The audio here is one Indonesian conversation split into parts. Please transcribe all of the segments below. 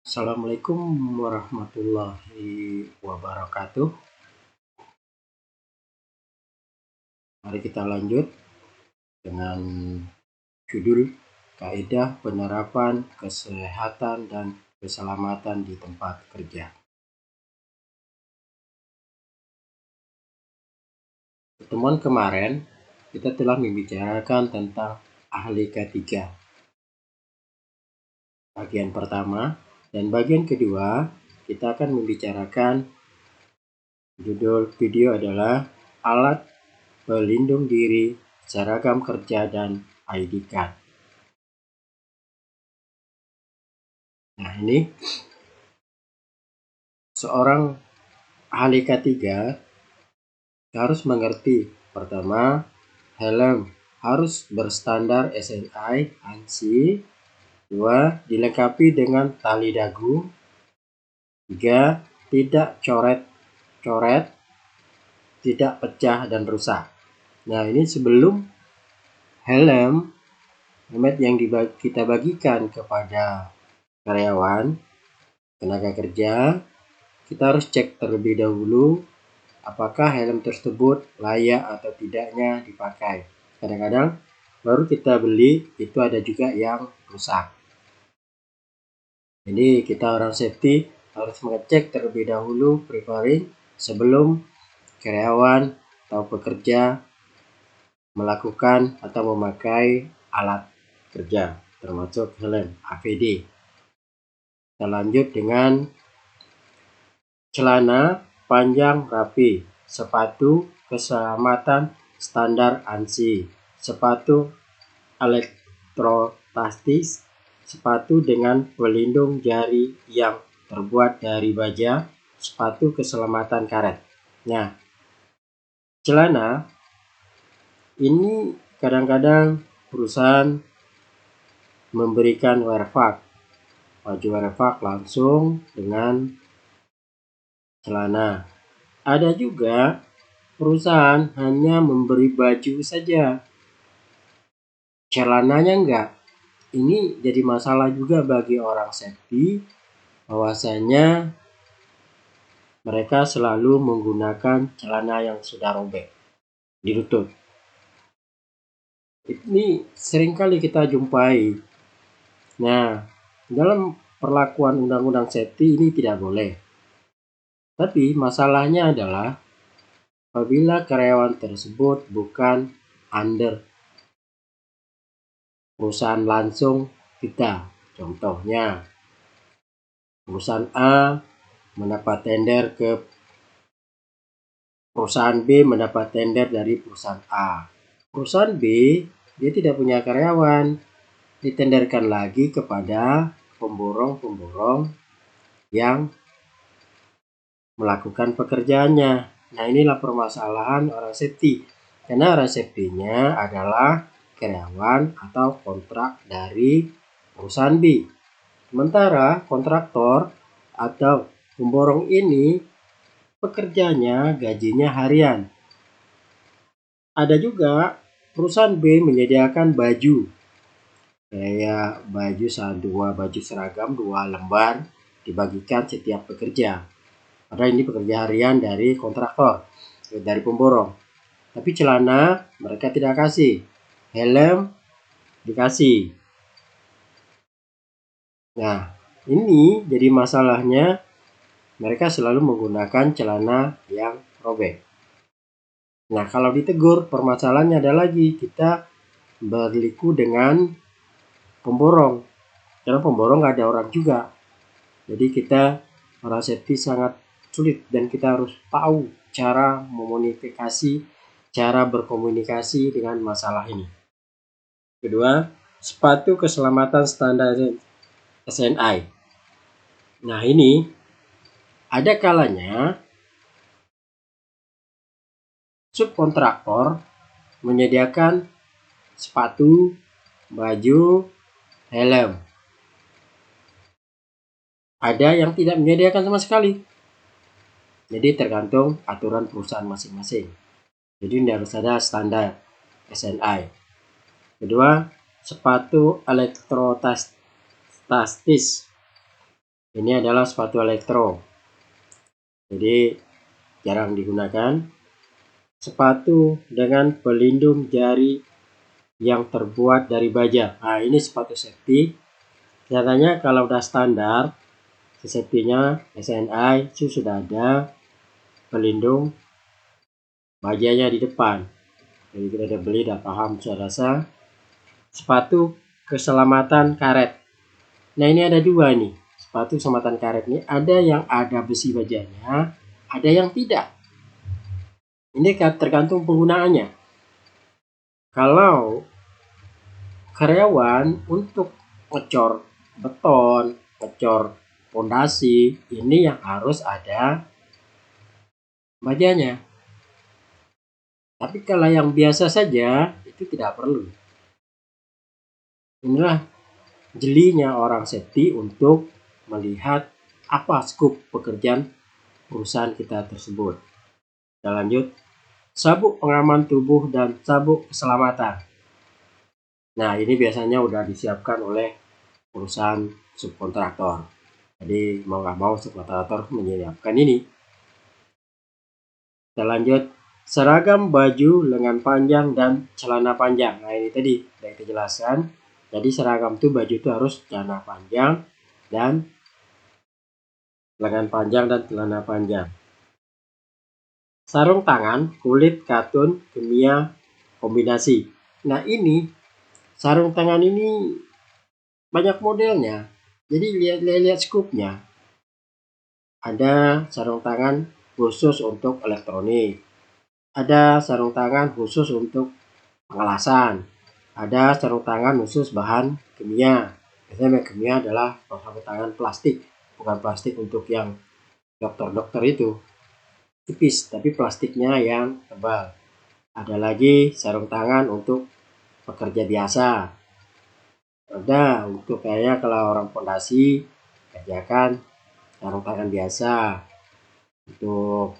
Assalamualaikum warahmatullahi wabarakatuh. Mari kita lanjut dengan judul Kaidah Penerapan Kesehatan dan Keselamatan di Tempat Kerja. Pertemuan kemarin kita telah membicarakan tentang ahli K3 bagian pertama, dan bagian kedua kita akan membicarakan judul video adalah alat pelindung diri, seragam kerja, dan ID card. Nah, ini seorang ahli K3 harus mengerti, pertama, helm harus berstandar SNI ANSI. 2. Dilengkapi dengan tali dagu. 3. Tidak coret-coret, tidak pecah dan rusak. Nah, ini sebelum helmet yang kita bagikan kepada karyawan, tenaga kerja, kita harus cek terlebih dahulu apakah helm tersebut layak atau tidaknya dipakai. Kadang-kadang baru kita beli itu ada juga yang rusak. Jadi kita orang safety harus mengecek terlebih dahulu preparing sebelum karyawan atau pekerja melakukan atau memakai alat kerja termasuk helm APD. Kita lanjut dengan celana panjang rapi, sepatu keselamatan standar ANSI, sepatu elektrotastis, sepatu dengan pelindung jari yang terbuat dari baja, sepatu keselamatan karet. Nah, celana ini kadang-kadang perusahaan memberikan wearvac, baju wearvac langsung dengan celana. Ada juga perusahaan hanya memberi baju saja, celananya enggak. Ini jadi masalah juga bagi orang safety, bahwasanya mereka selalu menggunakan celana yang sudah robek di lutut. Ini seringkali kita jumpai. Nah, dalam perlakuan undang-undang safety ini tidak boleh. Tapi masalahnya adalah apabila karyawan tersebut bukan under perusahaan langsung kita. Contohnya, perusahaan A mendapat tender ke perusahaan B, mendapat tender dari perusahaan A. Perusahaan B, dia tidak punya karyawan, ditenderkan lagi kepada pemborong-pemborong yang melakukan pekerjaannya. Nah, inilah permasalahan orang safety. Karena orang safety-nya adalah karyawan atau kontrak dari perusahaan B. Sementara kontraktor atau pemborong ini pekerjanya gajinya harian. Ada juga perusahaan B menyediakan baju, kayak baju seragam 2 lembar dibagikan setiap pekerja. Padahal ini pekerja harian dari kontraktor, dari pemborong. Tapi celana mereka tidak kasih, helm dikasih. Nah, ini jadi masalahnya, mereka selalu menggunakan celana yang robek. Nah, kalau ditegur, permasalahannya ada lagi, kita berliku dengan pemborong. Karena pemborong nggak ada orang juga. Jadi kita orang safety sangat sulit dan kita harus tahu cara memodifikasi, cara berkomunikasi dengan masalah ini. Kedua, sepatu keselamatan standar SNI. Nah, ini ada kalanya subkontraktor menyediakan sepatu, baju, helm. Ada yang tidak menyediakan sama sekali. Jadi tergantung aturan perusahaan masing-masing. Jadi ini harus ada standar SNI. Kedua, sepatu elektrotastis. Ini adalah sepatu elektro, jadi jarang digunakan. Sepatu dengan pelindung jari yang terbuat dari baja. Nah, ini sepatu safety. Katanya kalau udah standar safety-nya SNI itu sudah ada pelindung bajanya di depan. Jadi kita udah beli, udah paham, saya rasa. Sepatu keselamatan karet. Nah, ini ada dua nih. Sepatu keselamatan karet ini ada yang ada besi bajanya, ada yang tidak. Ini tergantung penggunaannya. Kalau karyawan untuk ngecor beton, ngecor fondasi, ini yang harus ada bajanya. Tapi kalau yang biasa saja itu tidak perlu. Inilah jelinya orang safety untuk melihat apa skop pekerjaan perusahaan kita tersebut. Kita lanjut. Sabuk pengaman tubuh dan sabuk keselamatan. Nah, ini biasanya udah disiapkan oleh perusahaan subkontraktor. Jadi mau nggak mau subkontraktor menyiapkan ini. Kita lanjut. Seragam baju lengan panjang dan celana panjang. Nah, ini tadi sudah kita jelaskan. Jadi seragam tuh baju itu harus celana panjang dan lengan panjang dan celana panjang. Sarung tangan kulit katun kimia kombinasi. Nah, ini sarung tangan ini banyak modelnya. Jadi lihat skupnya. Ada sarung tangan khusus untuk elektronik. Ada sarung tangan khusus untuk pengelasan. Ada sarung tangan khusus bahan kimia. Biasanya kimia adalah sarung tangan plastik, bukan plastik untuk yang dokter-dokter itu. Tipis, tapi plastiknya yang tebal. Ada lagi sarung tangan untuk pekerja biasa. Ada untuk kayak kalau orang fondasi kerjakan sarung tangan biasa. Untuk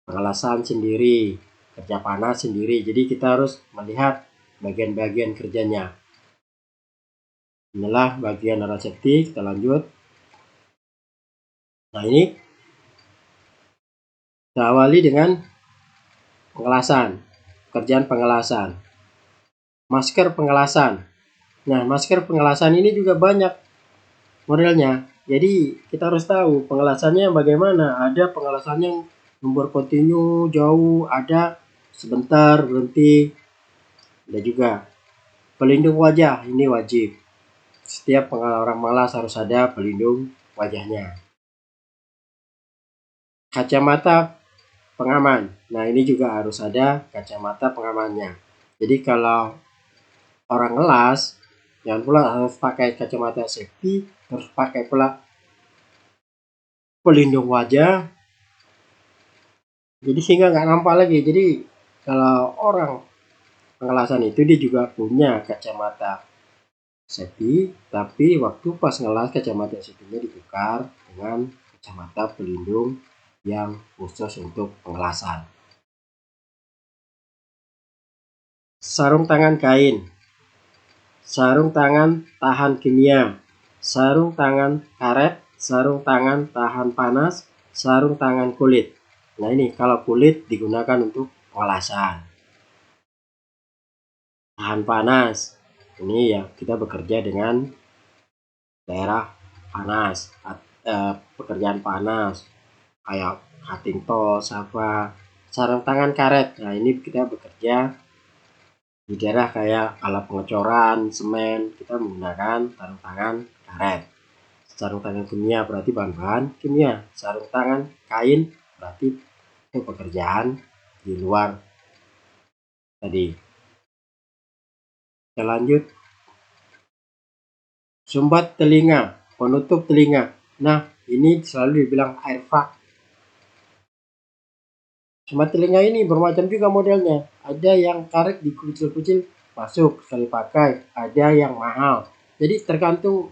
pengelasan sendiri, kerja panas sendiri. Jadi kita harus melihat bagian-bagian kerjanya. Inilah bagian orang safety. Kita lanjut. Nah, ini kita awali dengan pengelasan, pekerjaan pengelasan. Masker pengelasan. Nah, masker pengelasan ini juga banyak modelnya. Jadi kita harus tahu pengelasannya bagaimana. Ada pengelasan yang nomor kontinu jauh, ada sebentar berhenti. Ada juga pelindung wajah, ini wajib. Setiap orang malas harus ada pelindung wajahnya. Kacamata pengaman. Nah, ini juga harus ada kacamata pengamannya. Jadi kalau orang ngelas, jangan pula harus pakai kacamata safety, harus pakai pula pelindung wajah. Jadi sehingga nggak nampak lagi. Jadi kalau orang pengelasan itu dia juga punya kacamata safety, tapi waktu pas ngelas kacamata safety-nya ditukar dengan kacamata pelindung yang khusus untuk pengelasan. Sarung tangan kain, sarung tangan tahan kimia, sarung tangan karet, sarung tangan tahan panas, sarung tangan kulit. Nah, ini kalau kulit digunakan untuk pengelasan. Tahan panas, ini ya kita bekerja dengan daerah panas, pekerjaan panas kayak cutting tos apa. Sarung tangan karet, nah ini kita bekerja di daerah kayak alat pengecoran semen, kita menggunakan sarung tangan karet. Sarung tangan kimia berarti bahan-bahan kimia. Sarung tangan kain berarti itu pekerjaan di luar tadi. Kita lanjut. Sumbat telinga, penutup telinga. Nah, ini selalu dibilang airfrag. Sumbat telinga ini bermacam juga modelnya. Ada yang karet dikucil-kucil masuk sekali pakai, ada yang mahal. Jadi tergantung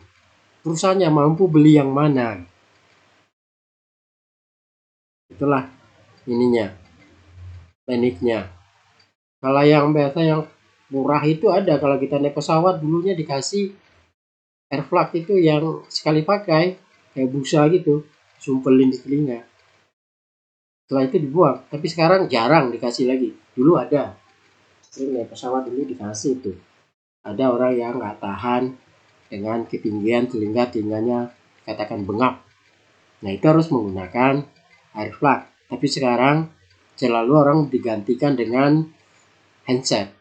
perusahaannya mampu beli yang mana. Itulah ininya, tekniknya. Kalau yang biasa yang murah itu ada, kalau kita naik pesawat dulunya dikasih airfrag itu yang sekali pakai, kayak busa gitu, sumpelin di telinga. Setelah itu dibuang, tapi sekarang jarang dikasih lagi. Dulu ada, sering naik pesawat dulu dikasih tuh. Ada orang yang nggak tahan dengan ketinggian telinganya katakan bengap. Nah itu harus menggunakan air plug. Tapi sekarang selalu orang digantikan dengan handset.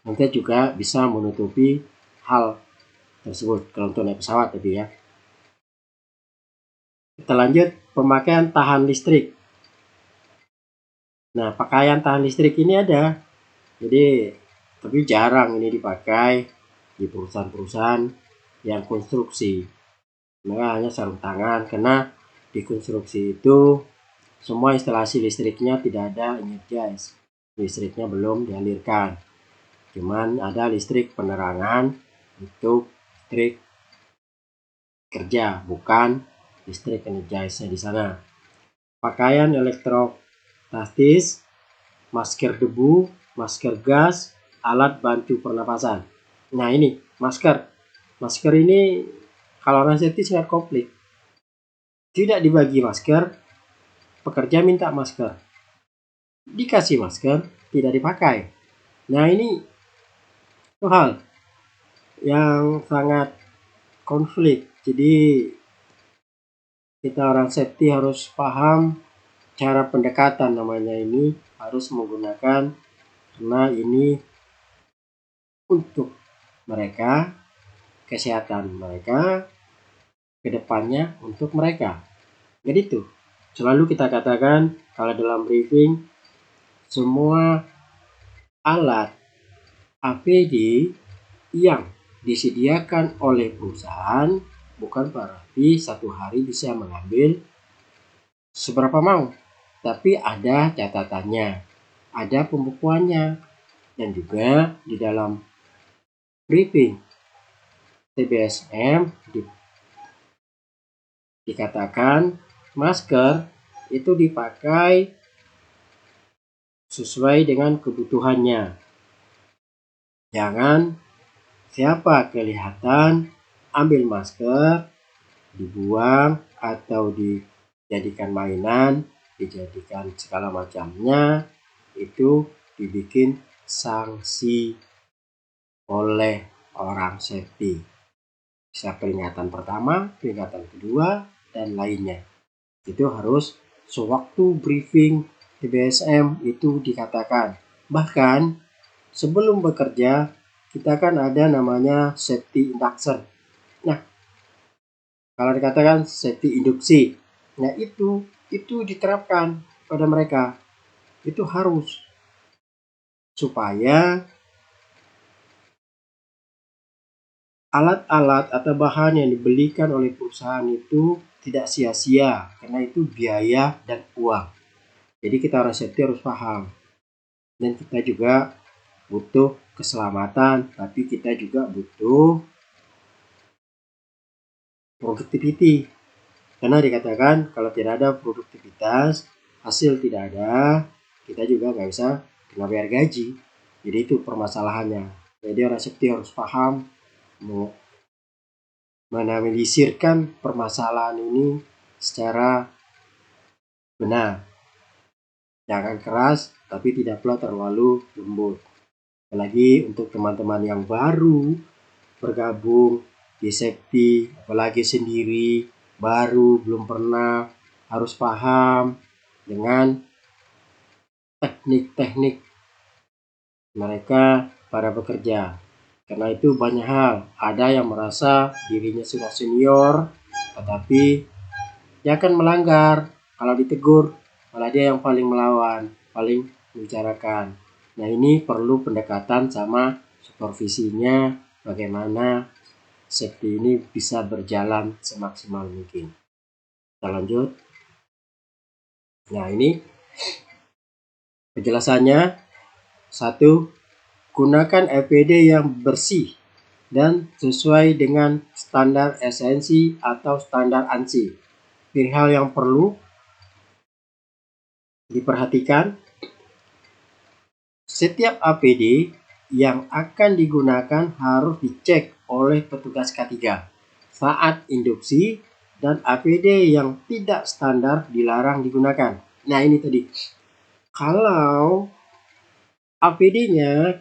Nanti juga bisa menutupi hal tersebut kalau untuk naik pesawat tadi ya. Kita lanjut pemakaian tahan listrik. Nah pakaian tahan listrik ini ada, jadi tapi jarang ini dipakai di perusahaan-perusahaan yang konstruksi. Mereka hanya sarung tangan karena di konstruksi itu semua instalasi listriknya tidak ada energize, listriknya belum dialirkan. Cuman ada listrik penerangan untuk listrik kerja, bukan listrik energize di sana. Pakaian elektrostatis, masker debu, masker gas, alat bantu pernapasan. Nah ini masker. Masker ini kalau orang safety sangat komplit. Tidak dibagi masker, pekerja minta masker. Dikasih masker, tidak dipakai. Nah ini itu hal yang sangat konflik. Jadi kita orang safety harus paham cara pendekatan namanya ini harus menggunakan, karena ini untuk mereka, kesehatan mereka, kedepannya untuk mereka. Jadi itu selalu kita katakan kalau dalam briefing, semua alat APD yang disediakan oleh perusahaan bukan berarti satu hari bisa mengambil seberapa mau, tapi ada catatannya, ada pembukuannya, dan juga di dalam briefing TBSM dikatakan masker itu dipakai sesuai dengan kebutuhannya. Jangan siapa kelihatan ambil masker, dibuang atau dijadikan mainan, dijadikan segala macamnya, itu dibikin sanksi oleh orang safety. Bisa peringatan pertama, peringatan kedua, dan lainnya. Itu harus sewaktu briefing TBSM itu dikatakan. Bahkan sebelum bekerja kita kan ada namanya safety induction. Nah, kalau dikatakan safety induksi, nah itu diterapkan pada mereka. Itu harus supaya alat-alat atau bahan yang dibelikan oleh perusahaan itu tidak sia-sia, karena itu biaya dan uang. Jadi kita orang safety harus paham. Dan kita juga butuh keselamatan, tapi kita juga butuh productivity. Karena dikatakan kalau tidak ada produktivitas, hasil tidak ada, kita juga nggak bisa kena bayar gaji. Jadi itu permasalahannya. Jadi orang safety harus paham menanalisirkan permasalahan ini secara benar. Jangan keras, tapi tidak pula terlalu lembut. Apalagi untuk teman-teman yang baru bergabung di safety, apalagi sendiri, baru, belum pernah, harus paham dengan teknik-teknik mereka para bekerja. Karena itu banyak hal, ada yang merasa dirinya sudah senior, tetapi dia akan melanggar. Kalau ditegur, malah dia yang paling melawan, paling membicarakan. Nah ini perlu pendekatan sama supervisinya, bagaimana safety ini bisa berjalan semaksimal mungkin. Kita lanjut. Nah ini penjelasannya. 1. Gunakan APD yang bersih dan sesuai dengan standar SNC atau standar ANSI. Ini hal yang perlu diperhatikan. Setiap APD yang akan digunakan harus dicek oleh petugas K3 saat induksi dan APD yang tidak standar dilarang digunakan. Nah ini tadi, kalau APD-nya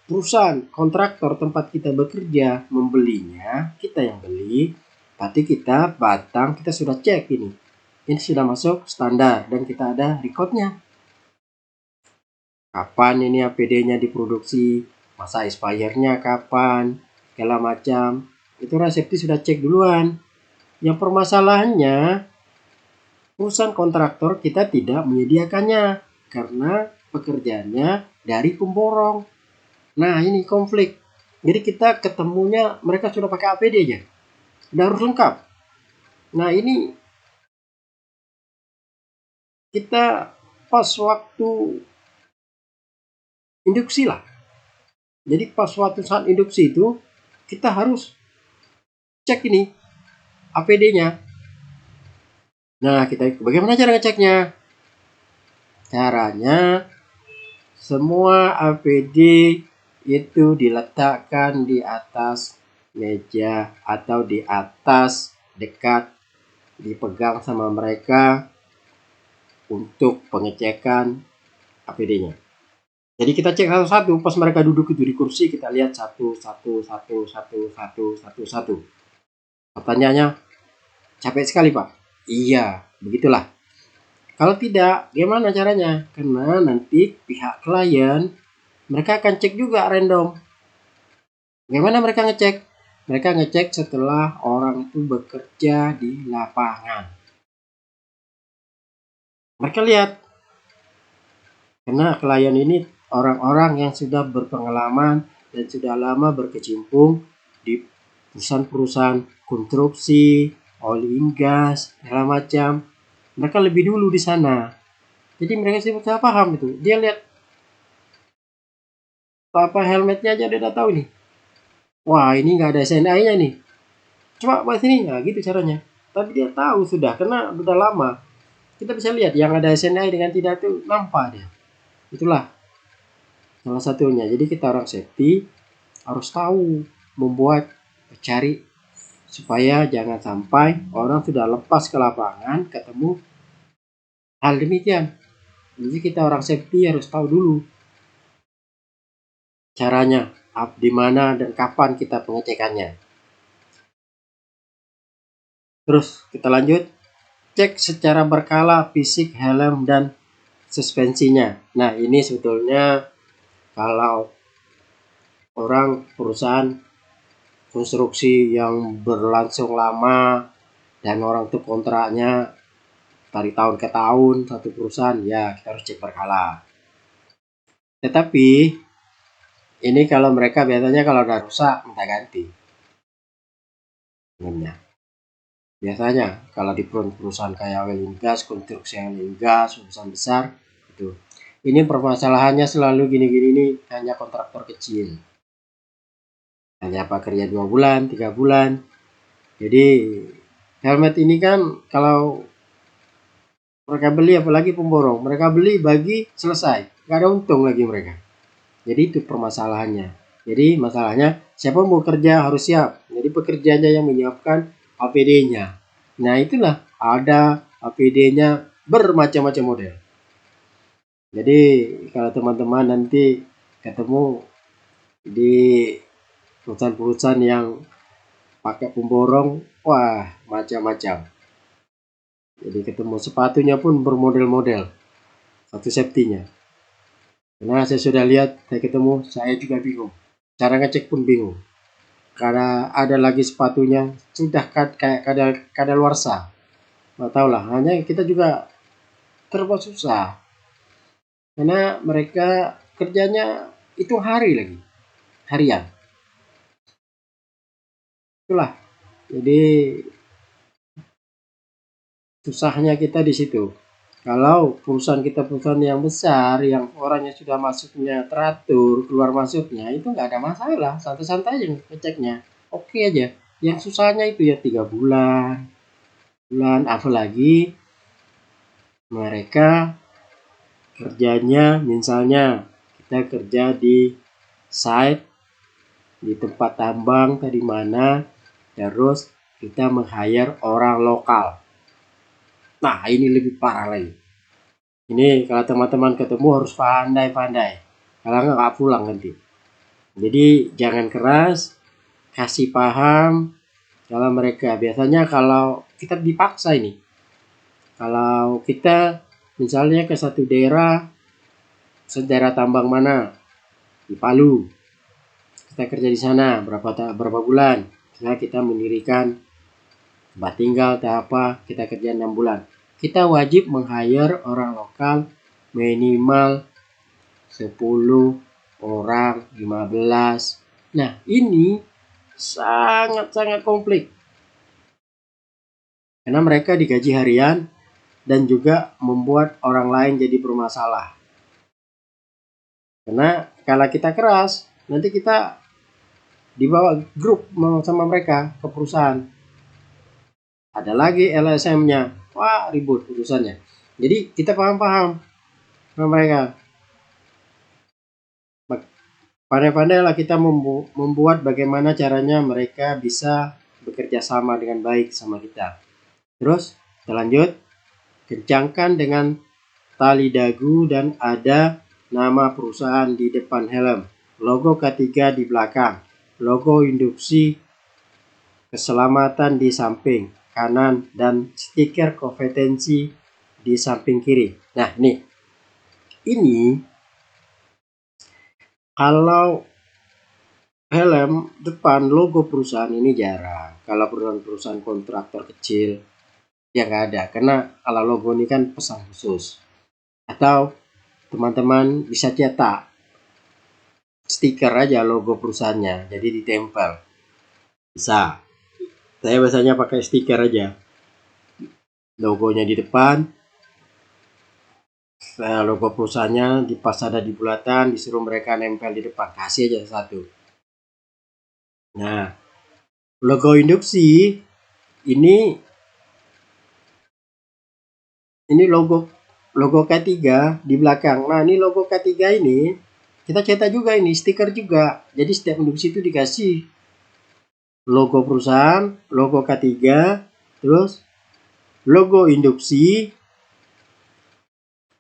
perusahaan kontraktor tempat kita bekerja membelinya, kita yang beli, berarti kita sudah cek ini sudah masuk standar dan kita ada recordnya. Kapan ini APD-nya diproduksi, masa expirednya kapan, segala macam. Itu safety sudah cek duluan. Yang permasalahannya, perusahaan kontraktor kita tidak menyediakannya karena pekerjaannya dari pemborong. Nah ini konflik. Jadi kita ketemunya mereka sudah pakai APD aja, udah harus lengkap. Nah ini kita pas waktu induksi lah. Jadi pas waktu saat induksi itu kita harus cek ini APD-nya. Nah kita bagaimana cara ngeceknya? Caranya semua APD itu diletakkan di atas meja atau di atas dekat, dipegang sama mereka untuk pengecekan APD-nya. Jadi kita cek satu-satu, pas mereka duduk itu di kursi kita lihat satu. Pertanyaannya, capek sekali Pak? Iya, begitulah. Kalau tidak, gimana caranya? Karena nanti pihak klien mereka akan cek juga random. Bagaimana mereka ngecek? Mereka ngecek setelah orang itu bekerja di lapangan. Mereka lihat, karena klien ini orang-orang yang sudah berpengalaman dan sudah lama berkecimpung di perusahaan-perusahaan konstruksi, oil and gas, segala macam. Mereka lebih dulu di sana. Jadi mereka sudah paham itu. Dia lihat helmetnya aja dia udah tahu nih. Wah ini nggak ada SNI-nya nih. Coba buat sini, nah gitu caranya. Tapi dia tahu sudah, karena udah lama. Kita bisa lihat yang ada SNI dengan tidak itu nampak dia. Itulah salah satunya. Jadi kita orang safety harus tahu cari supaya jangan sampai orang sudah lepas ke lapangan ketemu hal demikian. Jadi kita orang safety harus tahu dulu caranya, di mana dan kapan kita pengecekannya. Terus kita lanjut, cek secara berkala fisik helm dan suspensinya. Nah ini sebetulnya kalau orang perusahaan konstruksi yang berlangsung lama dan orang itu kontraknya dari tahun ke tahun satu perusahaan, ya kita harus cek berkala. Tetapi ini kalau mereka biasanya kalau udah rusak minta ganti. Biasanya kalau di perusahaan kayak oil and gas, konstruksi oil and gas, perusahaan besar itu. Ini permasalahannya selalu gini-gini nih, hanya kontraktor kecil. Hanya apa kerja 2 bulan, 3 bulan. Jadi helmet ini kan kalau mereka beli, apalagi pemborong, mereka beli bagi selesai, nggak ada untung lagi mereka. Jadi itu permasalahannya. Jadi masalahnya siapa mau kerja harus siap. Jadi pekerjanya yang menyiapkan APD-nya. Nah itulah ada APD-nya bermacam-macam model. Jadi kalau teman-teman nanti ketemu di perusahaan-perusahaan yang pakai pemborong, wah macam-macam. Jadi ketemu sepatunya pun bermodel-model, satu safety-nya. Karena saya sudah lihat, saya ketemu, saya juga bingung. Cara ngecek pun bingung. Karena ada lagi sepatunya sudah kayak kadaluarsa. Nggak tahu lah, hanya kita juga terbuat susah. Karena mereka kerjanya itu harian. Itulah. Jadi susahnya kita di situ. Kalau perusahaan kita perusahaan yang besar, yang orangnya sudah masuknya teratur, keluar masuknya itu nggak ada masalah, santai-santai aja ngeceknya, oke aja. Yang susahnya itu ya 3 bulan, apalagi mereka kerjanya misalnya kita kerja di site, di tempat tambang tadi mana, terus kita meng-hire orang lokal. Nah, ini lebih parah lagi. Ini kalau teman-teman ketemu harus pandai-pandai. Kalau nggak pulang nanti. Jadi jangan keras, kasih paham kalau mereka. Biasanya kalau kita dipaksa ini, kalau kita misalnya ke satu daerah tambang mana, di Palu, kita kerja di sana berapa bulan, misalnya kita mendirikan tempat tinggal atau apa, kita kerja 6 bulan. Kita wajib meng-hire orang lokal minimal 10 orang, 15. Nah, ini sangat-sangat komplit. Karena mereka digaji harian dan juga membuat orang lain jadi bermasalah. Karena kalau kita keras, nanti kita dibawa grup sama mereka ke perusahaan. Ada lagi LSM-nya. Wah, ribut urusannya. Jadi kita paham-paham sama mereka. Pandai-pandailah kita membuat bagaimana caranya mereka bisa bekerja sama dengan baik sama kita. Terus kita lanjut, kencangkan dengan tali dagu dan ada nama perusahaan di depan helm, logo K3 di belakang, logo induksi keselamatan di samping kanan, dan stiker kompetensi di samping kiri. Nah, ini kalau helm depan logo perusahaan ini jarang. Kalau perusahaan kontraktor kecil ya nggak ada, karena kalau logo ini kan pesan khusus. Atau teman-teman bisa cetak stiker aja logo perusahaannya, jadi ditempel. Bisa. Saya biasanya pakai stiker aja. Logonya di depan, logo perusahaannya pas ada di bulatan, disuruh mereka nempel di depan, kasih aja satu. Nah, logo induksi ini logo K3 di belakang. Nah, ini logo K3 ini kita cetak juga, ini stiker juga. Jadi setiap induksi itu dikasih logo perusahaan, logo K3, terus logo induksi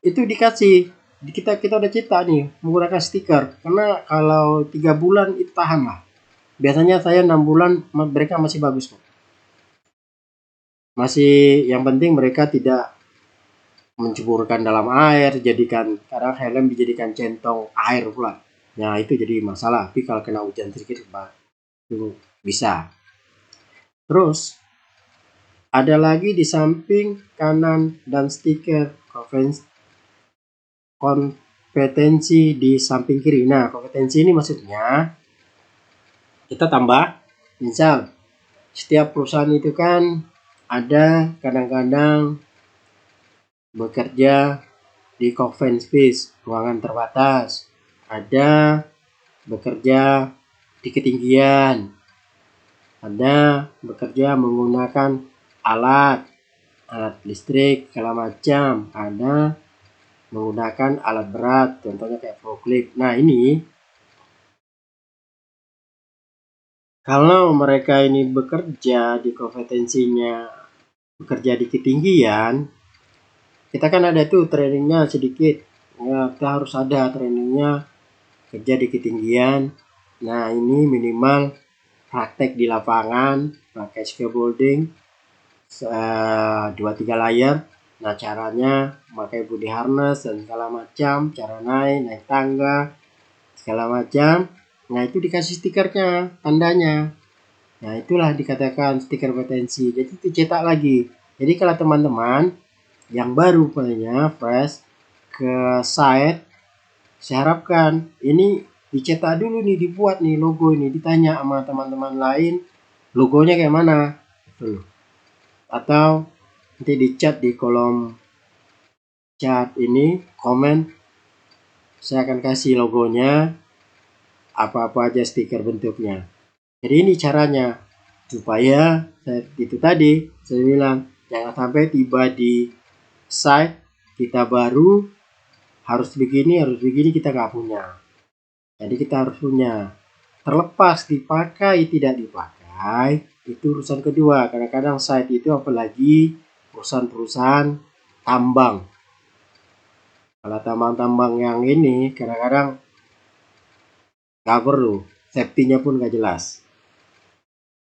itu dikasih. Kita udah cetak nih menggunakan stiker, karena kalau 3 bulan itu tahan lah. Biasanya saya 6 bulan mereka masih bagus kok. Masih, yang penting mereka tidak menceburkan dalam air, jadikan kadang helm dijadikan centong air pula. Nah, itu jadi masalah. Tapi kalau kena hujan sedikit itu bisa. Terus ada lagi di samping kanan dan stiker kompetensi di samping kiri. Nah, kompetensi ini maksudnya kita tambah, misal setiap perusahaan itu kan ada kadang-kadang bekerja di coffin space, ruangan terbatas, ada bekerja di ketinggian, ada bekerja menggunakan alat listrik segala macam, ada menggunakan alat berat, contohnya kayak forklift. Nah, ini kalau mereka ini bekerja di kompetensinya bekerja di ketinggian, kita kan ada tuh trainingnya sedikit ya, kita harus ada trainingnya kerja di ketinggian. Nah, ini minimal praktek di lapangan pakai scaffolding 2-3 layer. Nah, caranya pakai body harness dan segala macam, cara naik tangga segala macam. Nah, itu dikasih stikernya, tandanya. Nah, itulah dikatakan stiker kompetensi. Jadi dicetak lagi. Jadi kalau teman-teman yang baru punya fresh ke site, saya harapkan ini dicetak dulu nih, dibuat nih logo ini, ditanya sama teman-teman lain logonya kayak mana tuh. Atau nanti di chat, di kolom chat ini komen, saya akan kasih logonya apa-apa aja stiker bentuknya. Jadi ini caranya supaya itu tadi saya bilang jangan sampai tiba di site kita baru harus begini kita nggak punya. Jadi kita harus punya, terlepas dipakai tidak dipakai, itu urusan kedua. Kadang-kadang site itu apalagi perusahaan-perusahaan tambang. Kalau tambang-tambang yang ini kadang-kadang nggak perlu, safety-nya pun nggak jelas.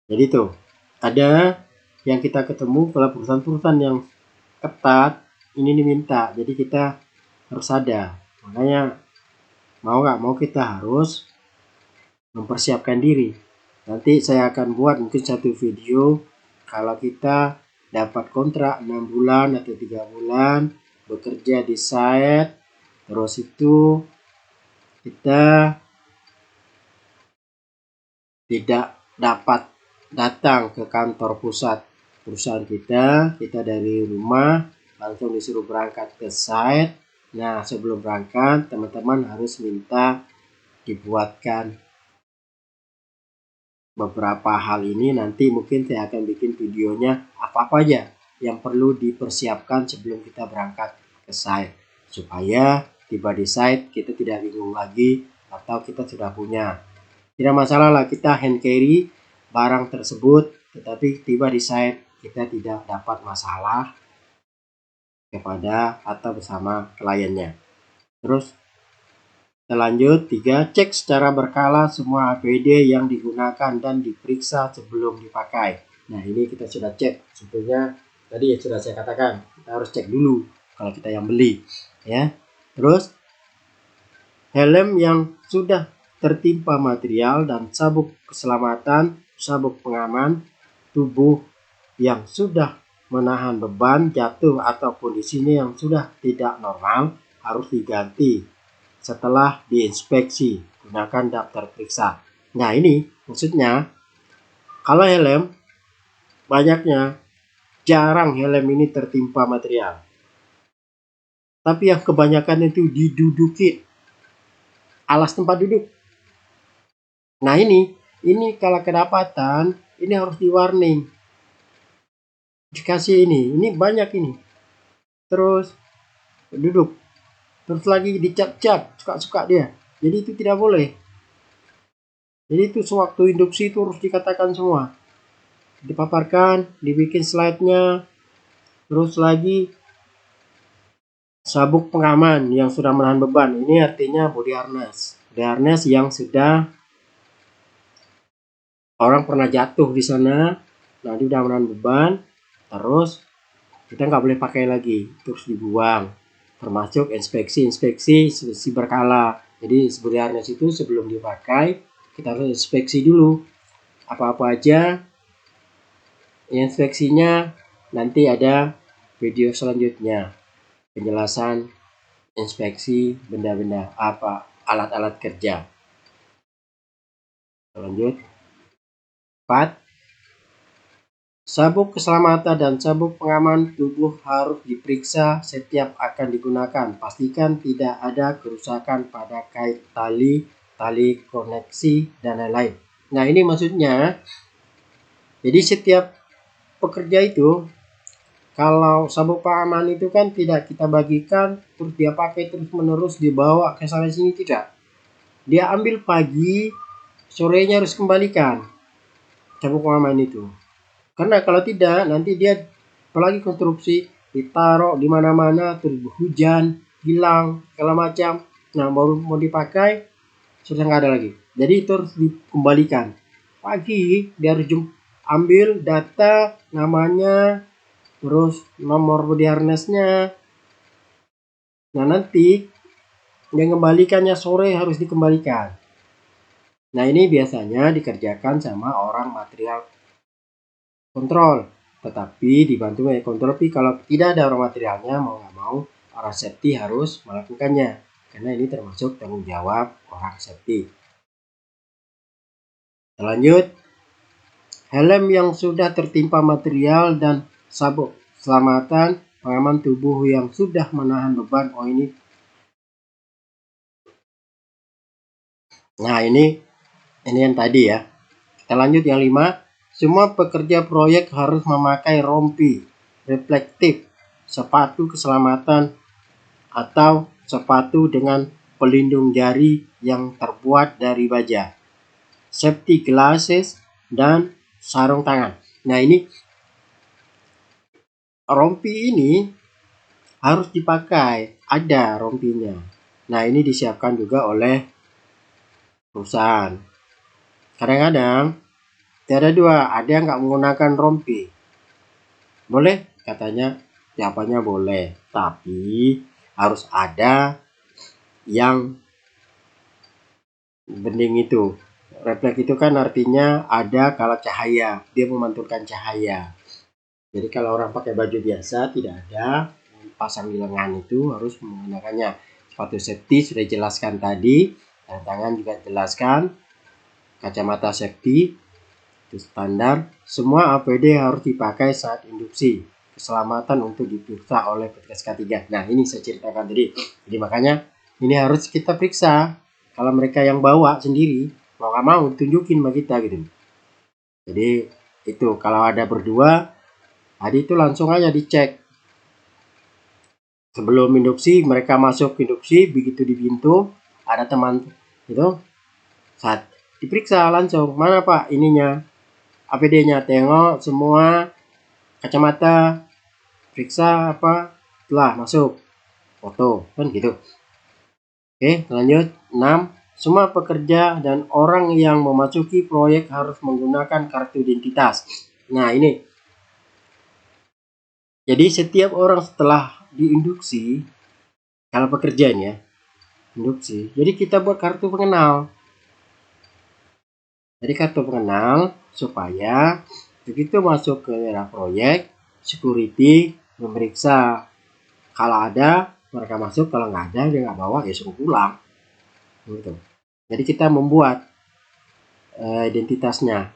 Jadi tuh ada yang kita ketemu kalau perusahaan-perusahaan yang ketat ini diminta, jadi kita harus ada. Makanya mau nggak mau kita harus mempersiapkan diri. Nanti saya akan buat mungkin satu video kalau kita dapat kontrak 6 bulan atau 3 bulan bekerja di site, terus itu kita tidak dapat datang ke kantor pusat perusahaan kita dari rumah langsung disuruh berangkat ke site. Nah, sebelum berangkat teman-teman harus minta dibuatkan beberapa hal ini. Nanti mungkin saya akan bikin videonya apa-apa aja yang perlu dipersiapkan sebelum kita berangkat ke site, supaya tiba di site kita tidak bingung lagi atau kita sudah punya. Tidak masalah lah kita hand carry barang tersebut, tetapi tiba di site kita tidak dapat masalah kepada atau bersama kliennya. Terus lanjut 3, cek secara berkala semua APD yang digunakan dan diperiksa sebelum dipakai. Nah, ini kita sudah cek. Sebetulnya tadi ya sudah saya katakan, kita harus cek dulu kalau kita yang beli, ya. Terus helm yang sudah tertimpa material dan sabuk keselamatan, sabuk pengaman tubuh yang sudah menahan beban jatuh atau kondisinya yang sudah tidak normal harus diganti setelah diinspeksi. Gunakan daftar periksa. Nah, ini maksudnya kalau helm banyaknya jarang helm ini tertimpa material, tapi yang kebanyakan itu didudukin alas tempat duduk. Nah, ini kalau kedapatan ini harus di warning, dikasih ini banyak ini. Terus duduk, terus lagi dicap-cap suka-suka dia, jadi itu tidak boleh. Jadi itu sewaktu induksi itu harus dikatakan semua, dipaparkan, dibikin slide-nya. Terus lagi sabuk pengaman yang sudah menahan beban, ini artinya body harness yang sudah orang pernah jatuh di sana, nah dia udah menahan beban, terus kita nggak boleh pakai lagi, terus dibuang. Termasuk inspeksi berkala. Jadi body harness itu sebelum dipakai kita harus inspeksi dulu apa-apa aja. Inspeksinya nanti ada video selanjutnya, penjelasan inspeksi benda-benda apa, alat-alat kerja. Lanjut. 4. Sabuk keselamatan dan sabuk pengaman tubuh harus diperiksa setiap akan digunakan. Pastikan tidak ada kerusakan pada kait tali koneksi, dan lain-lain. Nah, ini maksudnya, jadi setiap pekerja itu, kalau sabuk pengaman itu kan tidak kita bagikan, terus dia pakai terus-menerus dibawa ke sana sini, tidak. Dia ambil pagi, sorenya harus kembalikan sabuk pengaman itu. Karena kalau tidak, nanti dia apalagi konstruksi ditaruh di mana-mana, terus hujan, hilang, segala macam. Nah, baru mau dipakai sudah nggak ada lagi. Jadi itu harus dikembalikan. Pagi dia harus ambil data namanya, terus nomor body harness-nya. Nah, nanti yang kembalikannya sore harus dikembalikan. Nah, ini biasanya dikerjakan sama orang material kontrol, tetapi dibantu oleh kontrol. Tapi kalau tidak ada orang materialnya, mau nggak mau orang safety harus melakukannya, karena ini termasuk tanggung jawab orang safety. Lanjut, helm yang sudah tertimpa material dan sabuk keselamatan pengaman tubuh yang sudah menahan beban. Oh, ini. Nah, ini yang tadi ya. Kita lanjut yang 5. Semua pekerja proyek harus memakai rompi reflektif, sepatu keselamatan atau sepatu dengan pelindung jari yang terbuat dari baja, safety glasses, dan sarung tangan. Nah, ini rompi ini harus dipakai, ada rompinya. Nah, ini disiapkan juga oleh perusahaan. Kadang-kadang ada dua, ada yang nggak menggunakan rompi. Boleh, katanya siapanya boleh, tapi harus ada yang bening itu. Refleks itu kan artinya ada kalau cahaya, dia memantulkan cahaya. Jadi kalau orang pakai baju biasa tidak ada pasang di lengan itu harus menggunakannya. Sepatu safety sudah jelaskan tadi, dan tangan juga jelaskan. Kacamata safety itu standar. Semua APD harus dipakai saat induksi. Keselamatan untuk diperiksa oleh petugas K3. Nah, ini saya ceritakan tadi. Jadi makanya ini harus kita periksa. Kalau mereka yang bawa sendiri, mau nggak mau tunjukin sama kita gitu. Jadi itu kalau ada berdua, tadi itu langsung aja dicek. Sebelum induksi, mereka masuk induksi, begitu di pintu, ada teman itu, saat diperiksa langsung, mana Pak ininya, APD-nya, tengok semua, kacamata, periksa apa, telah masuk, foto, kan gitu. Oke, lanjut. 6. Semua pekerja dan orang yang memasuki proyek harus menggunakan kartu identitas. Nah, ini. Jadi setiap orang setelah diinduksi, kalau pekerjaan ya, induksi, jadi kita buat kartu pengenal. Jadi kartu pengenal supaya begitu masuk ke daerah proyek, security memeriksa. Kalau ada, mereka masuk. Kalau nggak ada, dia nggak bawa, ya suruh pulang. Gitu. Jadi kita membuat identitasnya.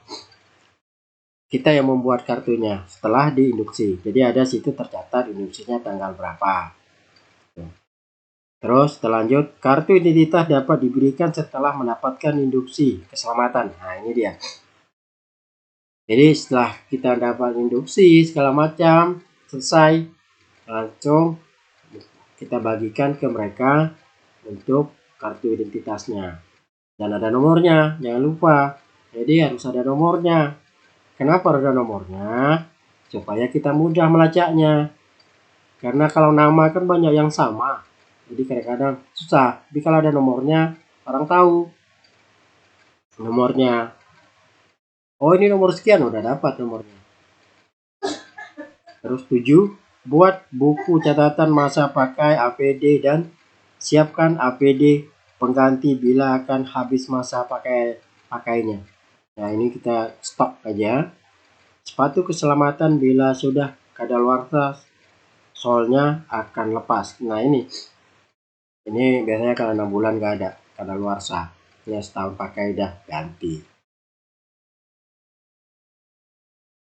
Kita yang membuat kartunya setelah diinduksi. Jadi ada situ tercatat induksinya tanggal berapa. Terus lanjut, kartu identitas dapat diberikan setelah mendapatkan induksi keselamatan. Nah, ini dia. Jadi setelah kita dapat induksi segala macam selesai, langsung kita bagikan ke mereka untuk kartu identitasnya. Dan ada nomornya, jangan lupa. Jadi harus ada nomornya. Kenapa ada nomornya? Supaya kita mudah melacaknya. Karena kalau nama kan banyak yang sama. Jadi kadang-kadang susah. Tapi kalau ada nomornya, orang tahu nomornya. Oh, ini nomor sekian, udah dapat nomornya. Terus 7. Buat buku catatan masa pakai APD dan siapkan APD pengganti bila akan habis masa pakainya. Nah, ini kita stok aja. Sepatu keselamatan bila sudah kadaluarsa, solnya akan lepas. Nah, ini biasanya kalau 6 bulan nggak ada kadaluarsa. Ya setahun pakai udah ganti.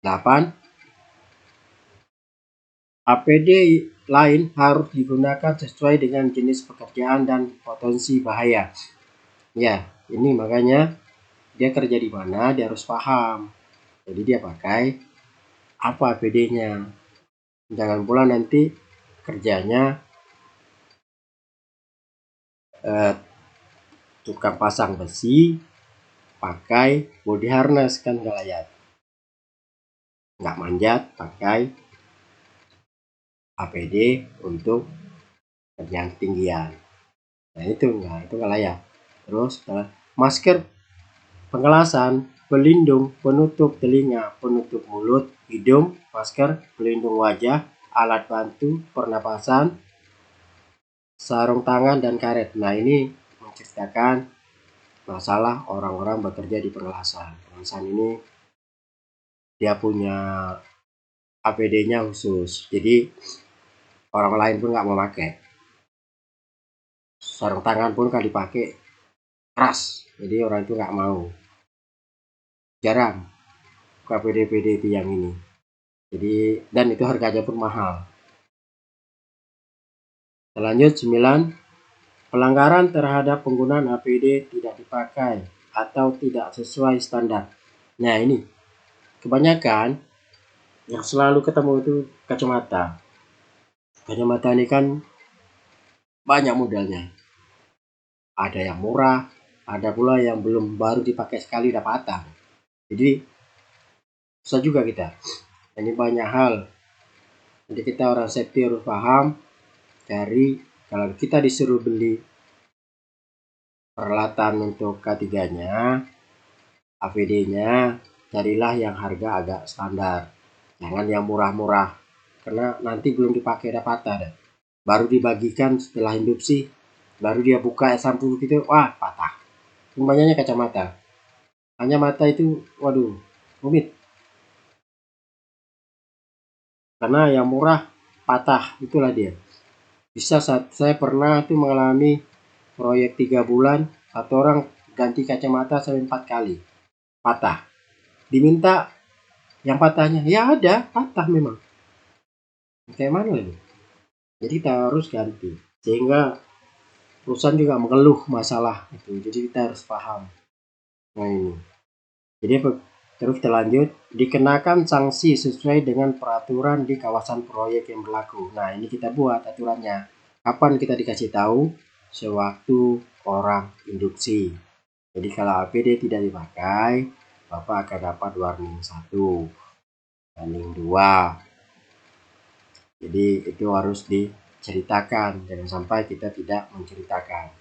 8. APD lain harus digunakan sesuai dengan jenis pekerjaan dan potensi bahaya. Ya, ini makanya dia kerja di mana dia harus paham. Jadi dia pakai apa APD-nya. Jangan pula nanti kerjanya tukang pasang besi pakai body harness, kan nggak layak. Nggak manjat pakai APD untuk kerjaan ketinggian. Nah, itu nggak layak. Terus masker pengelasan, pelindung, penutup telinga, penutup mulut, hidung, masker, pelindung wajah, alat bantu pernapasan, sarung tangan, dan karet. Nah, ini menceritakan masalah orang-orang bekerja di pengelasan. Pengelasan ini dia punya APD-nya khusus. Jadi orang lain pun nggak mau pakai. Sarung tangan pun kalau dipakai keras. Jadi orang itu nggak mau. Jarang APD-APD itu yang ini. Jadi dan itu harganya pun mahal. Selanjut 9. Pelanggaran terhadap penggunaan APD tidak dipakai atau tidak sesuai standar. Nah, ini kebanyakan yang selalu ketemu itu kacamata. Kacamata ini kan banyak modelnya. Ada yang murah, ada pula yang belum baru dipakai sekali udah patah. Jadi susah juga kita. Ini banyak hal. Jadi kita orang safety harus paham dari kalau kita disuruh beli peralatan untuk K3-nya, APD-nya, carilah yang harga agak standar. Jangan yang murah-murah. Karena nanti belum dipakai udah patah dah. Baru dibagikan setelah induksi, baru dia buka S10 gitu, wah patah. Banyaknya kacamata. Hanya mata itu, waduh, rumit. Karena yang murah patah, itulah dia. Bisa saya pernah tuh mengalami proyek 3 bulan, satu orang ganti kacamata sampai 4 kali. Patah. Diminta yang patahnya, ya ada, patah memang. Kayak mana lagi? Jadi kita harus ganti. Sehingga perusahaan juga mengeluh masalah itu. Jadi kita harus paham. Nah ini. Jadi terus kita lanjut, dikenakan sanksi sesuai dengan peraturan di kawasan proyek yang berlaku. Nah ini kita buat aturannya. Kapan kita dikasih tahu? Sewaktu orang induksi. Jadi kalau APD tidak dipakai, Bapak akan dapat warning 1, warning 2. Jadi itu harus diceritakan, jangan sampai kita tidak menceritakan.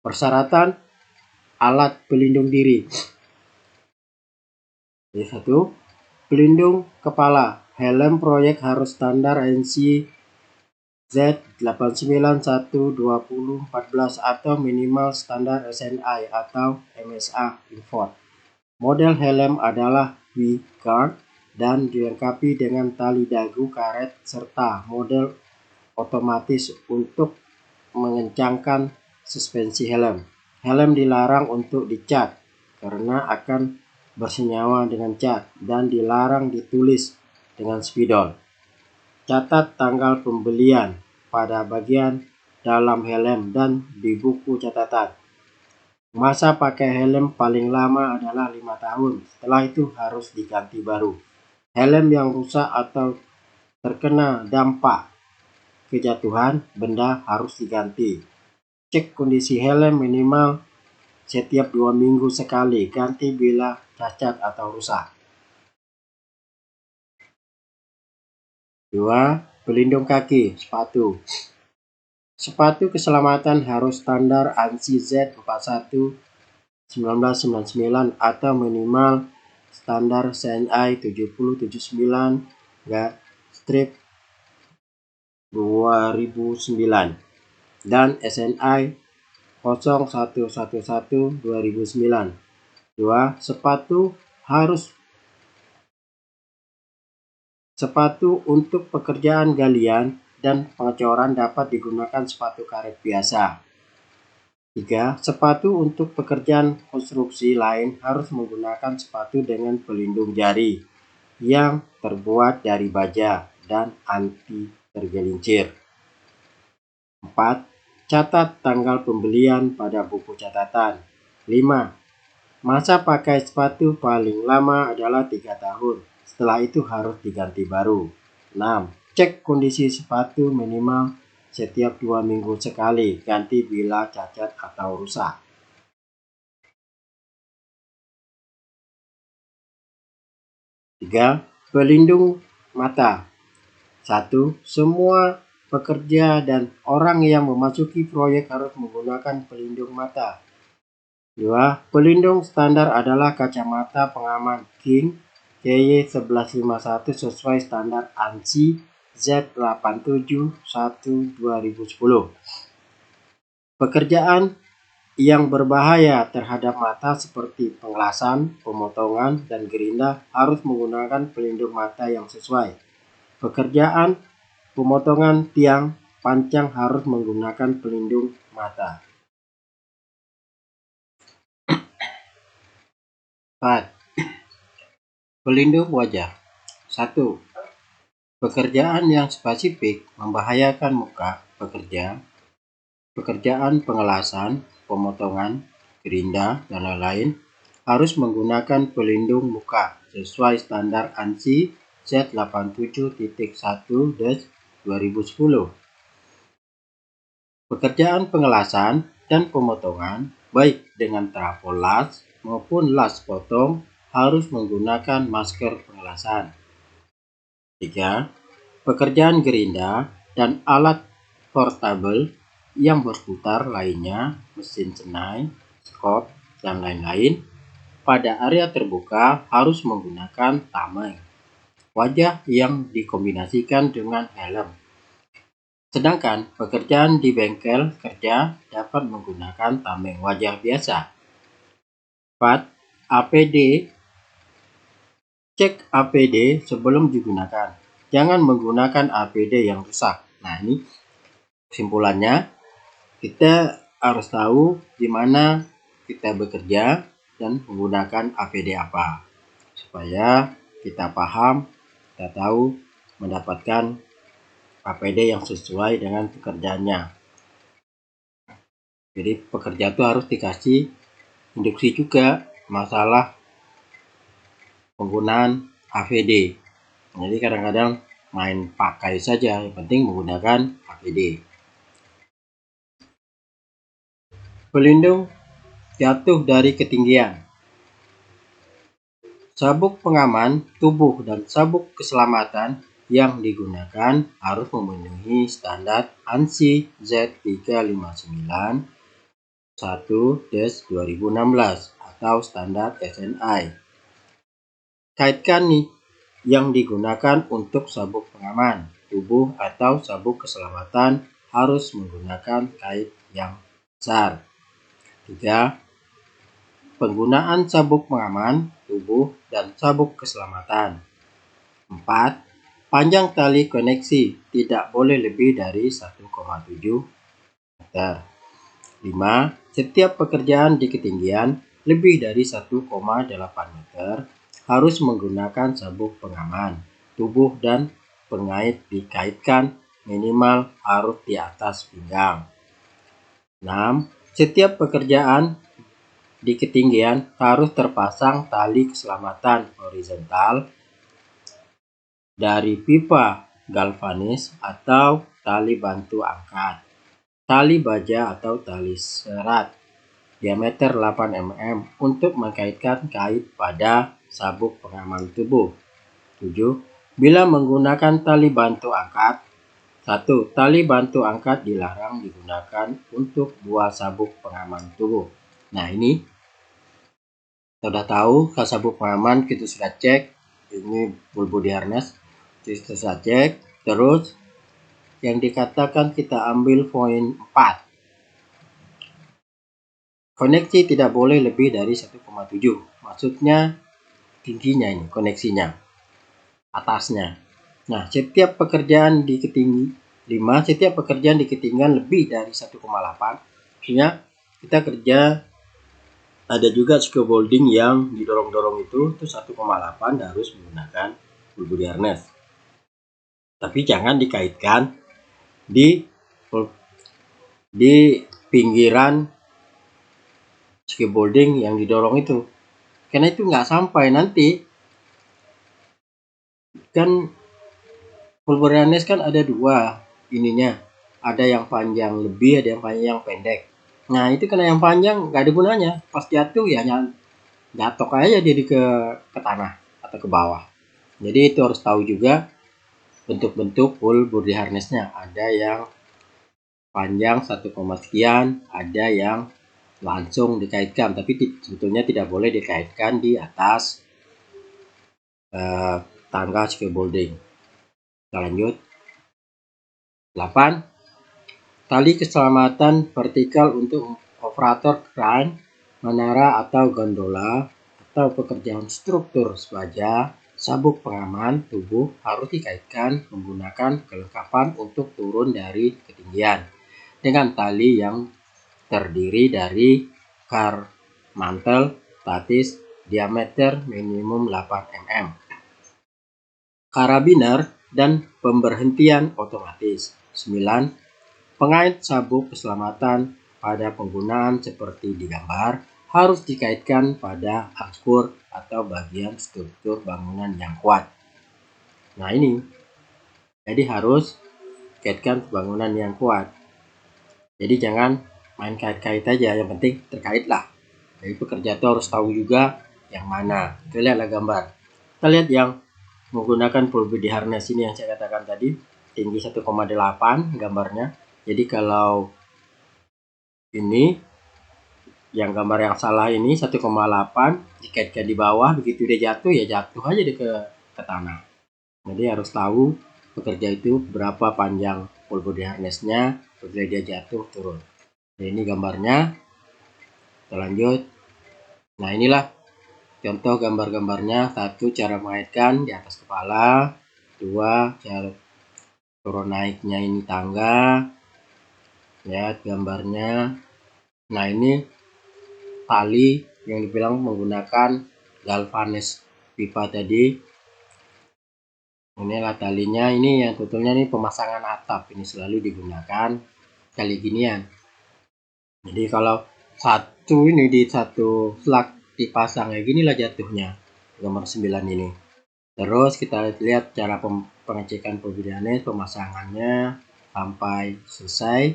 Persyaratan alat pelindung diri. Jadi 1, pelindung kepala. Helm proyek harus standar ANSI Z891-2014 atau minimal standar SNI atau MSA import. Model helm adalah V-guard dan dilengkapi dengan tali dagu karet serta model otomatis untuk mengencangkan suspensi helm. Helm dilarang untuk dicat karena akan bersenyawa dengan cat dan dilarang ditulis dengan spidol. Catat tanggal pembelian pada bagian dalam helm dan di buku catatan. Masa pakai helm paling lama adalah 5 tahun. Setelah itu harus diganti baru. Helm yang rusak atau terkena dampak kejatuhan benda harus diganti. Cek kondisi helm minimal setiap 2 minggu sekali. Ganti bila cacat atau rusak. 2. Pelindung kaki, sepatu. Sepatu keselamatan harus standar ANSI Z41 1999 atau minimal standar CNI 7079/2009 dan SNI 0111/2009. 2. Sepatu untuk pekerjaan galian dan pengecoran dapat digunakan sepatu karet biasa. 3. Sepatu untuk pekerjaan konstruksi lain harus menggunakan sepatu dengan pelindung jari yang terbuat dari baja dan anti tergelincir. 4. Catat tanggal pembelian pada buku catatan. 5. Masa pakai sepatu paling lama adalah 3 tahun. Setelah itu harus diganti baru. 6. Cek kondisi sepatu minimal setiap 2 minggu sekali. Ganti bila cacat atau rusak. 3. Pelindung mata. 1. Semua pekerja dan orang yang memasuki proyek harus menggunakan pelindung mata. 2. Pelindung standar adalah kacamata pengaman King CY1151 sesuai standar ANSI Z871/2010. Pekerjaan yang berbahaya terhadap mata seperti pengelasan, pemotongan, dan gerinda harus menggunakan pelindung mata yang sesuai. Pekerjaan pemotongan tiang pancang harus menggunakan pelindung mata. 4. Pelindung wajah. 1. Pekerjaan yang spesifik membahayakan muka pekerja, pekerjaan pengelasan, pemotongan, gerinda, dan lain-lain harus menggunakan pelindung muka sesuai standar ANSI Z87.1/2010. Pekerjaan pengelasan dan pemotongan baik dengan trafo las maupun las potong, harus menggunakan masker pengelasan. 3. Pekerjaan gerinda dan alat portable yang berputar lainnya, mesin senai, skop, dan lain-lain, pada area terbuka harus menggunakan tameng, wajah yang dikombinasikan dengan helm. Sedangkan pekerjaan di bengkel kerja dapat menggunakan tameng wajah biasa. 4. APD. Cek APD sebelum digunakan. Jangan menggunakan APD yang rusak. Nah, ini kesimpulannya, kita harus tahu di mana kita bekerja dan menggunakan APD apa, supaya kita paham, kita tahu mendapatkan APD yang sesuai dengan pekerjaannya. Jadi pekerja itu harus dikasih induksi juga masalah penggunaan APD. Jadi kadang-kadang main pakai saja, yang penting menggunakan APD. Pelindung jatuh dari ketinggian. Sabuk pengaman tubuh dan sabuk keselamatan yang digunakan harus memenuhi standar ANSI Z359 1-2016 atau standar SNI. Kaitkan nih yang digunakan untuk sabuk pengaman tubuh atau sabuk keselamatan harus menggunakan kait yang besar. 3. Penggunaan sabuk pengaman tubuh dan sabuk keselamatan. 4. Panjang tali koneksi tidak boleh lebih dari 1,7 meter. 5. Setiap pekerjaan di ketinggian lebih dari 1,8 meter harus menggunakan sabuk pengaman tubuh dan pengait dikaitkan minimal harus di atas pinggang. 6. Setiap pekerjaan di ketinggian harus terpasang tali keselamatan horizontal dari pipa galvanis atau tali bantu angkat, tali baja atau tali serat diameter 8 mm untuk mengkaitkan kait pada sabuk pengaman tubuh. 7. Bila menggunakan tali bantu angkat, 1. Tali bantu angkat dilarang digunakan untuk buah sabuk pengaman tubuh. Nah, ini kita sudah tahu kalau sabuk pengaman kita sudah cek, ini full body harness, kita sudah cek. Terus yang dikatakan kita ambil poin 4. Koneksi tidak boleh lebih dari 1,7. Maksudnya tingginya ini koneksinya, atasnya. Nah, setiap pekerjaan di ketinggian lebih dari 1,8. Maksudnya kita kerja, ada juga scaffolding yang didorong-dorong itu 1,8 harus menggunakan full body harness. Tapi jangan dikaitkan di pinggiran scaffolding yang didorong itu, karena itu nggak sampai. Nanti kan full body harness kan ada dua ininya, ada yang panjang lebih, ada yang panjang pendek. Nah, itu karena yang panjang nggak ada gunanya, pas jatuh ya jatuh aja jadi ke tanah atau ke bawah. Jadi itu harus tahu juga bentuk-bentuk full body harnessnya. Ada yang panjang 1, sekian, ada yang langsung dikaitkan, tapi sebetulnya tidak boleh dikaitkan di atas tangga scaffolding. Kita lanjut. 8. Tali keselamatan vertikal untuk operator kran, menara atau gondola atau pekerjaan struktur sebaja sabuk pengaman tubuh harus dikaitkan menggunakan kelengkapan untuk turun dari ketinggian dengan tali yang terdiri dari mantel statis diameter minimum 8 mm, karabiner dan pemberhentian otomatis. 9. Pengait sabuk keselamatan pada penggunaan seperti di gambar harus dikaitkan pada angskur atau bagian struktur bangunan yang kuat. Nah, ini jadi harus kaitkan bangunan yang kuat. Jadi jangan main kait-kait aja, yang penting terkait lah. Jadi pekerja itu harus tahu juga yang mana. Kita lihatlah gambar. Kita lihat yang menggunakan full body harness ini yang saya katakan tadi, tinggi 1,8 gambarnya. Jadi kalau ini yang gambar yang salah ini 1,8 dikaitkan di bawah, begitu dia jatuh ya jatuh aja dia ke tanah. Jadi harus tahu pekerja itu berapa panjang full body harnessnya supaya dia jatuh turun. Nah, ini gambarnya. Kita lanjut. Nah, inilah contoh gambar-gambarnya. 1, cara mengaitkan di atas kepala. 2, cara turun naiknya ini tangga. Lihat gambarnya. Nah, ini tali yang dibilang menggunakan galvanis pipa tadi. Inilah talinya. Ini yang sebetulnya ini pemasangan atap. Ini selalu digunakan kali ginian. Jadi kalau satu ini di satu slug dipasang kayak gini lah jatuhnya. Gambar 9 ini. Terus kita lihat cara pengecekan pembeliannya, pemasangannya sampai selesai.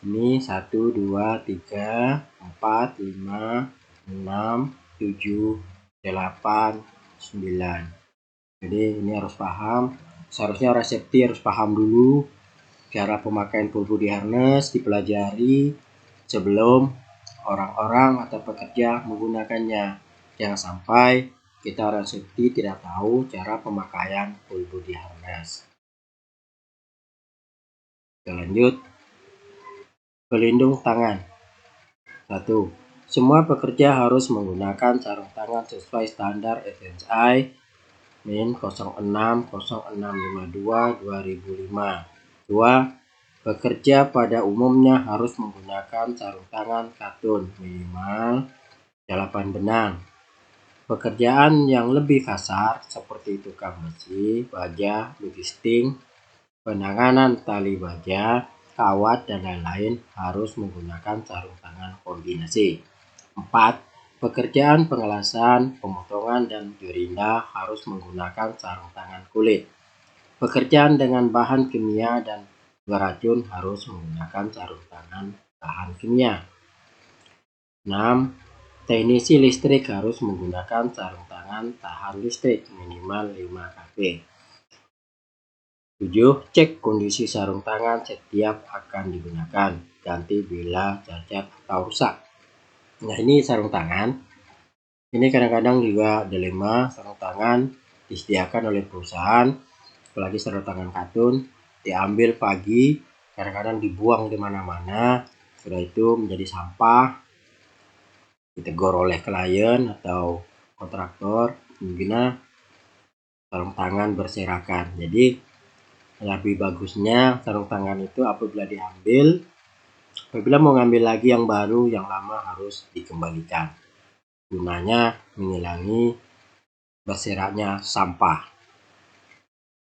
Ini 1, 2, 3, 4, 5, 6, 7, 8, 9. Jadi ini harus paham. Seharusnya orang safety harus paham dulu cara pemakaian full body harness, dipelajari sebelum orang-orang atau pekerja menggunakannya. Jangan sampai kita orang safety tidak tahu cara pemakaian full body harness. Kita lanjut. Pelindung tangan. 1. Semua pekerja harus menggunakan sarung tangan sesuai standar SSI min 060652/2005. 2. Pekerja pada umumnya harus menggunakan sarung tangan katun minimal 8 benang. Pekerjaan yang lebih kasar seperti tukang besi, baja, lugisting, penanganan tali baja, kawat, dan lain-lain harus menggunakan sarung tangan kombinasi. 4. Pekerjaan pengelasan, pemotongan, dan gerinda harus menggunakan sarung tangan kulit. Pekerjaan dengan bahan kimia dan beracun harus menggunakan sarung tangan bahan kimia. 6. Teknisi listrik harus menggunakan sarung tangan tahan listrik minimal 5 kV. 7. Cek kondisi sarung tangan setiap akan digunakan. Ganti bila cacat atau rusak. Nah, ini sarung tangan. Ini kadang-kadang juga dilema sarung tangan disediakan oleh perusahaan, apalagi sarung tangan katun, diambil pagi, kadang-kadang dibuang di mana-mana. Sudah itu menjadi sampah, ditegur oleh klien atau kontraktor, mungkin sarung tangan berserakan. Jadi lebih bagusnya sarung tangan itu apabila diambil, apabila mau ngambil lagi yang baru, yang lama harus dikembalikan. Gunanya mengurangi berseraknya sampah.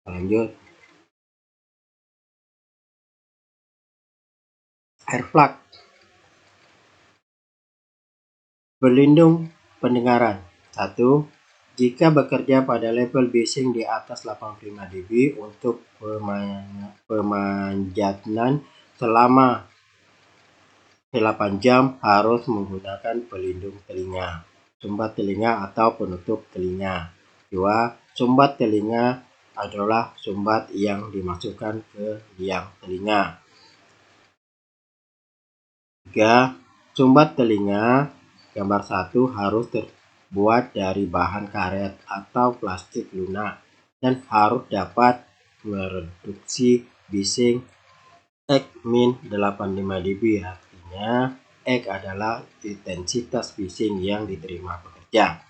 Lanjut. Air plug. Pelindung pendengaran. 1. Jika bekerja pada level bising di atas 85 dB untuk pemanjatan selama 8 jam harus menggunakan pelindung telinga, sumbat telinga atau penutup telinga. 2. Sumbat telinga adalah sumbat yang dimasukkan ke liang telinga. 3. Sumbat telinga gambar 1 harus terbuat dari bahan karet atau plastik lunak dan harus dapat mereduksi bising X min 85 dB. Artinya X adalah intensitas bising yang diterima pekerja.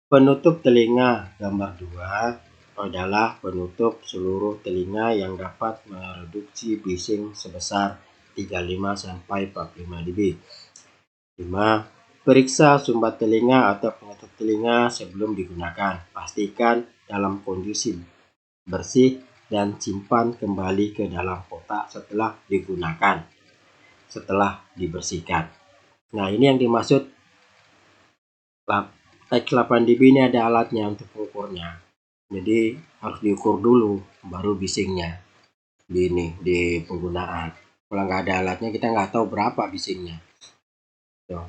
Penutup telinga gambar 2 adalah penutup seluruh telinga yang dapat mereduksi bising sebesar 35-45 dB. 5. Periksa sumbat telinga atau penutup telinga sebelum digunakan. Pastikan dalam kondisi bersih dan simpan kembali ke dalam kotak setelah digunakan, setelah dibersihkan. Nah, ini yang dimaksud X8 dB ini ada alatnya untuk mengukurnya. Jadi harus diukur dulu baru bisingnya di penggunaan. Kalau nggak ada alatnya kita nggak tahu berapa bisingnya. Tuh.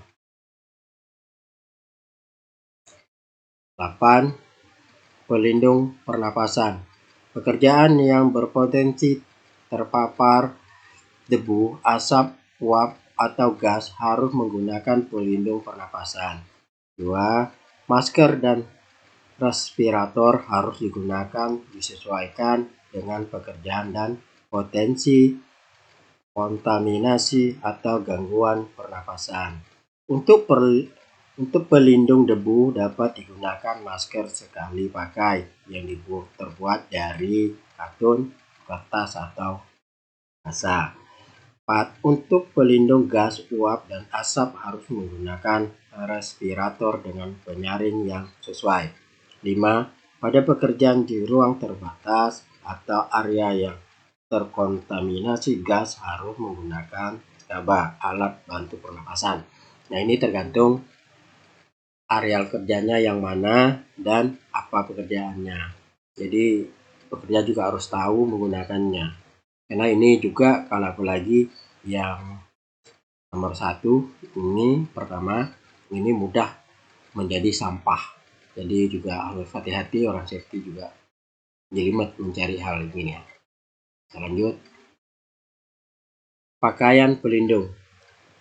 8. Pelindung pernapasan. Pekerjaan yang berpotensi terpapar debu, asap, uap, atau gas harus menggunakan pelindung pernapasan. 2. Masker dan respirator harus digunakan disesuaikan dengan pekerjaan dan potensi kontaminasi atau gangguan pernapasan. Untuk pelindung debu dapat digunakan masker sekali pakai yang terbuat dari katun, kertas, atau kasa. 4. Untuk pelindung gas, uap, dan asap harus menggunakan respirator dengan penyaring yang sesuai. 5. Pada pekerjaan di ruang terbatas atau area yang terkontaminasi gas harus menggunakan alat bantu pernapasan. Nah, ini tergantung areal kerjanya yang mana dan apa pekerjaannya. Jadi pekerja juga harus tahu menggunakannya. Karena ini juga kalau apalagi yang nomor 1 ini pertama ini mudah menjadi sampah. Jadi juga harus hati-hati, orang safety juga jelimet mencari hal ini ya. Lanjut. Pakaian pelindung.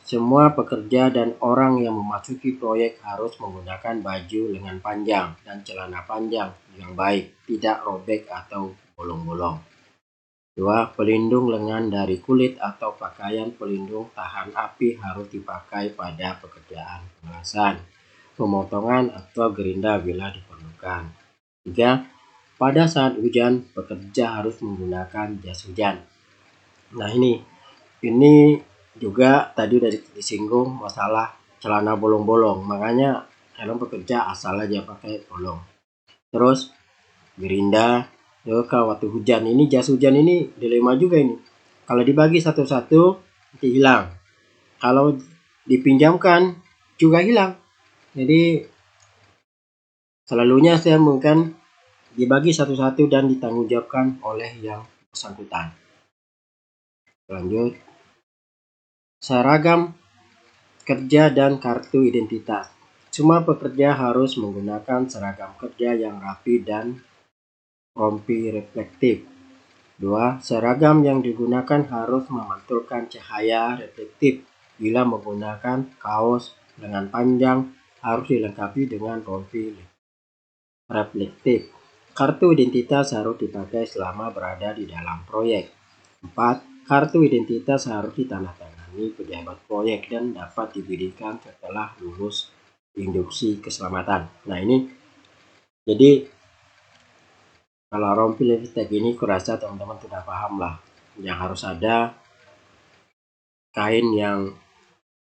Semua pekerja dan orang yang memasuki proyek harus menggunakan baju lengan panjang dan celana panjang yang baik, tidak robek atau bolong-bolong. 2. Pelindung lengan dari kulit atau pakaian pelindung tahan api harus dipakai pada pekerjaan pengelasan, pemotongan, atau gerinda bila diperlukan. 3. Pada saat hujan, pekerja harus menggunakan jas hujan. Nah, ini juga tadi udah disinggung masalah celana bolong-bolong, makanya helm pekerja asal aja pakai bolong. Terus gerinda, kalau waktu hujan ini jas hujan ini dilema juga ini. Kalau dibagi satu-satu nanti hilang. Kalau dipinjamkan juga hilang. Jadi selalunya saya mungkin dibagi satu-satu dan ditanggungjawabkan oleh yang bersangkutan. Lanjut. Seragam kerja dan kartu identitas. Semua pekerja harus menggunakan seragam kerja yang rapi dan rompi reflektif. 2. Seragam yang digunakan harus memantulkan cahaya reflektif. Bila menggunakan kaos lengan panjang harus dilengkapi dengan rompi reflektif. Kartu identitas harus dipakai selama berada di dalam proyek. 4. Kartu identitas harus ditandatangani pejabat proyek dan dapat diberikan setelah lulus induksi keselamatan. Nah, ini jadi kalau rompi reflektif ini kurasa teman-teman sudah paham lah. Yang harus ada kain yang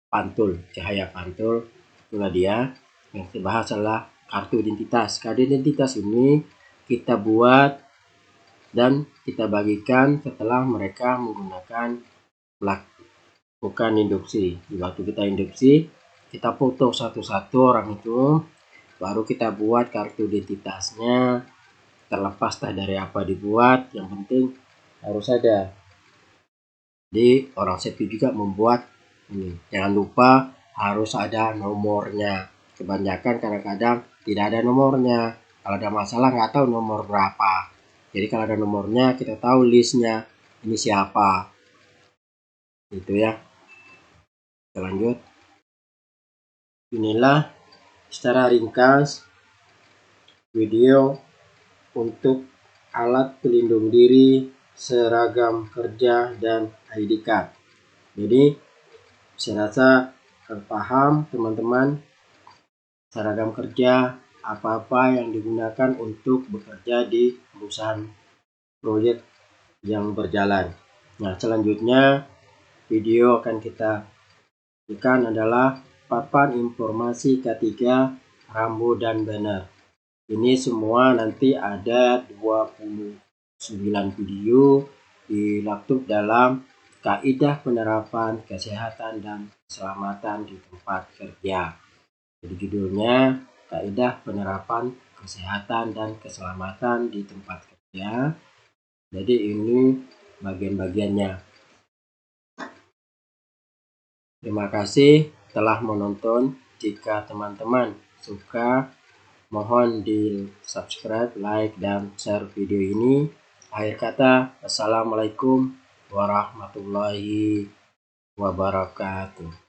pantul, cahaya pantul, itulah dia. Yang kita bahas adalah kartu identitas. Kartu identitas ini kita buat dan kita bagikan setelah mereka melakukan induksi. Di waktu kita induksi, kita foto satu-satu orang itu, baru kita buat kartu identitasnya. Terlepas dari apa dibuat, yang penting harus ada. Jadi orang safety juga membuat ini. Jangan lupa harus ada nomornya. Kebanyakan kadang-kadang tidak ada nomornya. Kalau ada masalah nggak tahu nomor berapa. Jadi kalau ada nomornya kita tahu listnya ini siapa. Gitu ya. Kita lanjut. Inilah secara ringkas video untuk alat pelindung diri, seragam kerja, dan ID card. Jadi saya rasa terpaham teman-teman seragam kerja apa-apa yang digunakan untuk bekerja di perusahaan proyek yang berjalan. Nah, selanjutnya video akan kita berikan adalah papan informasi K3 rambu dan banner. Ini semua nanti ada 29 video di laptop dalam kaidah penerapan kesehatan dan keselamatan di tempat kerja. Jadi judulnya kaidah penerapan kesehatan dan keselamatan di tempat kerja. Jadi ini bagian-bagiannya. Terima kasih telah menonton. Jika teman-teman suka, mohon di subscribe, like, dan share video ini. Akhir kata, assalamualaikum warahmatullahi wabarakatuh.